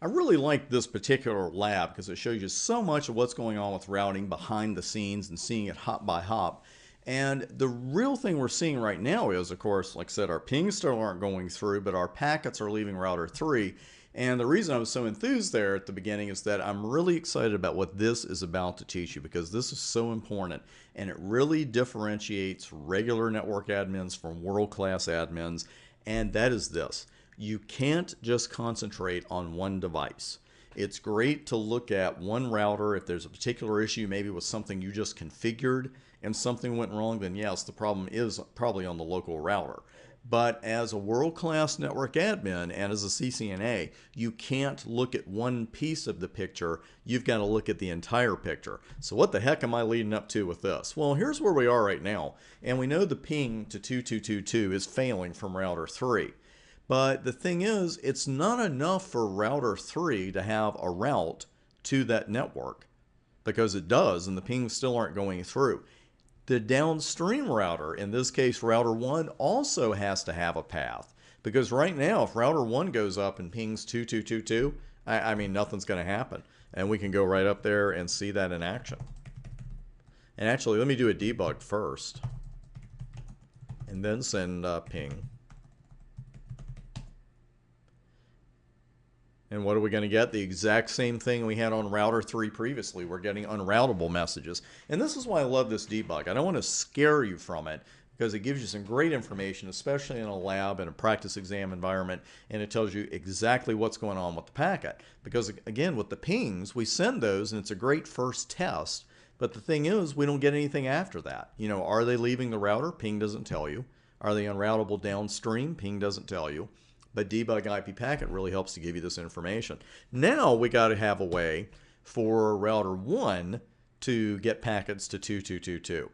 I really like this particular lab because it shows you so much of what's going on with routing behind the scenes and seeing it hop by hop. And the real thing we're seeing right now is, of course, like I said, our pings still aren't going through, but our packets are leaving router 3. And the reason I was so enthused there at the beginning is that I'm really excited about what this is about to teach you because this is so important and it really differentiates regular network admins from world-class admins. And that is this: you can't just concentrate on one device. It's great to look at one router. If there's a particular issue, maybe with something you just configured and something went wrong, then yes, the problem is probably on the local router. But as a world-class network admin and as a CCNA, you can't look at one piece of the picture. You've got to look at the entire picture. So what the heck am I leading up to with this? Well, here's where we are right now. And we know the ping to 2222 is failing from router 3. But the thing is, it's not enough for router 3 to have a route to that network because it does, and the pings still aren't going through. The downstream router, in this case router 1, also has to have a path because right now if router 1 goes up and pings 2222, I mean nothing's going to happen. And we can go right up there and see that in action. And actually, let me do a debug first and then send ping. And what are we going to get? The exact same thing we had on router 3 previously. We're getting unroutable messages. And this is why I love this debug. I don't want to scare you from it because it gives you some great information, especially in a lab and a practice exam environment, and it tells you exactly what's going on with the packet. Because again, with the pings, we send those and it's a great first test. But the thing is, we don't get anything after that. You know, are they leaving the router? Ping doesn't tell you. Are they unroutable downstream? Ping doesn't tell you. But debug IP packet really helps to give you this information. Now we got to have a way for router 1 to get packets to 2222.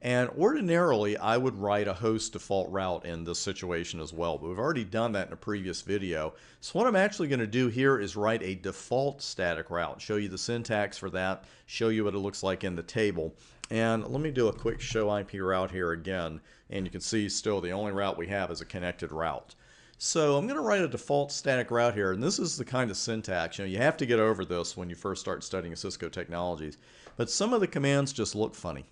And ordinarily I would write a host default route in this situation as well, but we've already done that in a previous video. So what I'm actually going to do here is write a default static route, show you the syntax for that, show you what it looks like in the table. And let me do a quick show IP route here again, and you can see still the only route we have is a connected route. So I'm going to write a default static route here, and this is the kind of syntax. You know, you have to get over this when you first start studying Cisco technologies. But some of the commands just look funny.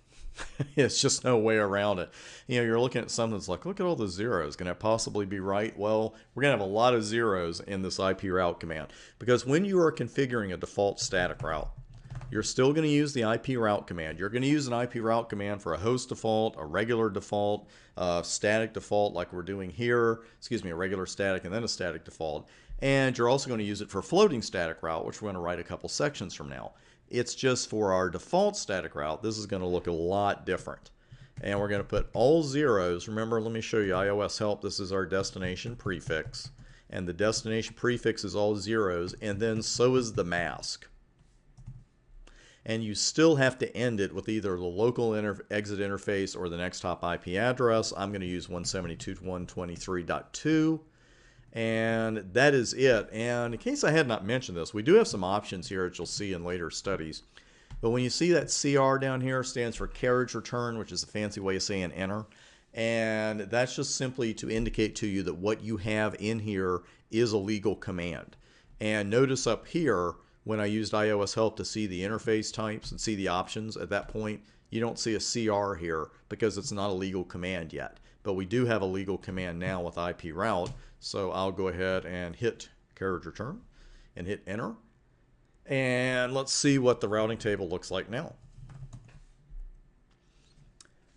It's just no way around it. You know, you're looking at something that's like, look at all the zeros. Can that possibly be right? Well, we're going to have a lot of zeros in this IP route command because when you are configuring a default static route, you're still going to use the IP route command. You're going to use an IP route command for a host default, a regular default, static default like we're doing here, a regular static and then a static default. And you're also going to use it for floating static route, which we're going to write a couple sections from now. It's just for our default static route, this is going to look a lot different. And we're going to put all zeros. Remember, let me show you iOS help. This is our destination prefix. And the destination prefix is all zeros, and then so is the mask. And you still have to end it with either the local exit interface or the next hop IP address. I'm going to use 172.123.2. And that is it. And in case I had not mentioned this, we do have some options here that you'll see in later studies. But when you see that CR down here, stands for carriage return, which is a fancy way of saying enter. And that's just simply to indicate to you that what you have in here is a legal command. And notice up here, when I used iOS help to see the interface types and see the options at that point, you don't see a CR here because it's not a legal command yet. But we do have a legal command now with IP route. So I'll go ahead and hit carriage return and hit enter. And let's see what the routing table looks like now.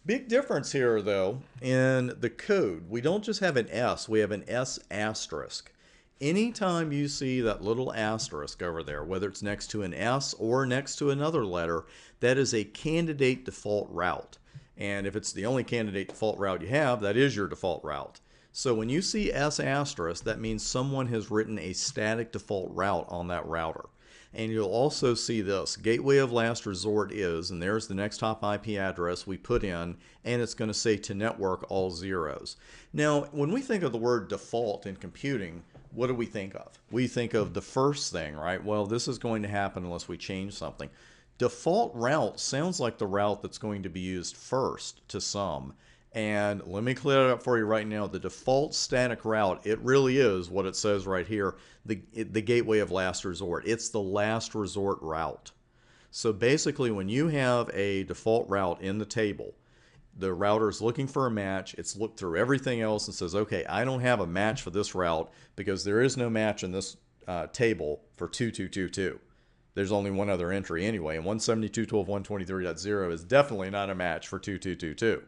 Big difference here though in the code. We don't just have an S, we have an S asterisk. Anytime you see that little asterisk over there, whether it's next to an S or next to another letter, that is a candidate default route. And if it's the only candidate default route you have, that is your default route. So when you see S asterisk, that means someone has written a static default route on that router. And you'll also see this, gateway of last resort is, and there's the next hop IP address we put in, and it's going to say to network all zeros. Now, when we think of the word default in computing, what do we think of? We think of the first thing, right? Well, this is going to happen unless we change something. Default route sounds like the route that's going to be used first to some. And let me clear it up for you right now. The default static route, it really is what it says right here, the gateway of last resort. It's the last resort route. So basically, when you have a default route in the table, the router is looking for a match. It's looked through everything else and says, okay, I don't have a match for this route because there is no match in this table for 2222. There's only one other entry anyway, and 172.12.123.0 is definitely not a match for 2222.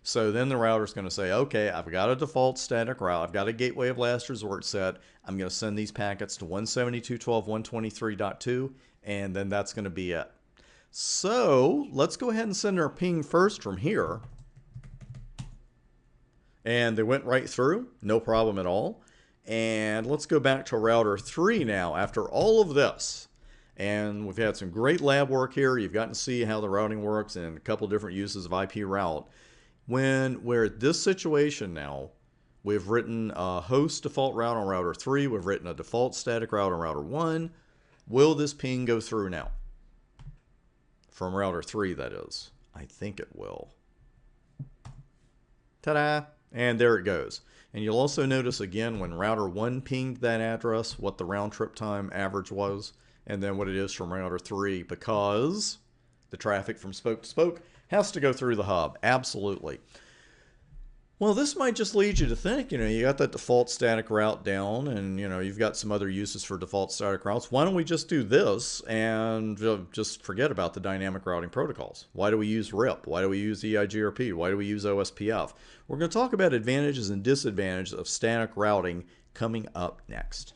So then the router is going to say, okay, I've got a default static route. I've got a gateway of last resort set. I'm going to send these packets to 172.12.123.2, and then that's going to be it. So let's go ahead and send our ping first from here. And they went right through, no problem at all. And let's go back to router 3 now after all of this. And we've had some great lab work here. You've gotten to see how the routing works and a couple different uses of IP route. When we're at this situation now, we've written a host default route on router 3. We've written a default static route on router 1. Will this ping go through now? From router 3, that is. I think it will. Ta-da! And there it goes. And you'll also notice again when router 1 pinged that address, what the round trip time average was, and then what it is from router 3, because the traffic from spoke to spoke has to go through the hub. Absolutely. Well, this might just lead you to think, you got that default static route down and, you've got some other uses for default static routes. Why don't we just do this and just forget about the dynamic routing protocols? Why do we use RIP? Why do we use EIGRP? Why do we use OSPF? We're going to talk about advantages and disadvantages of static routing coming up next.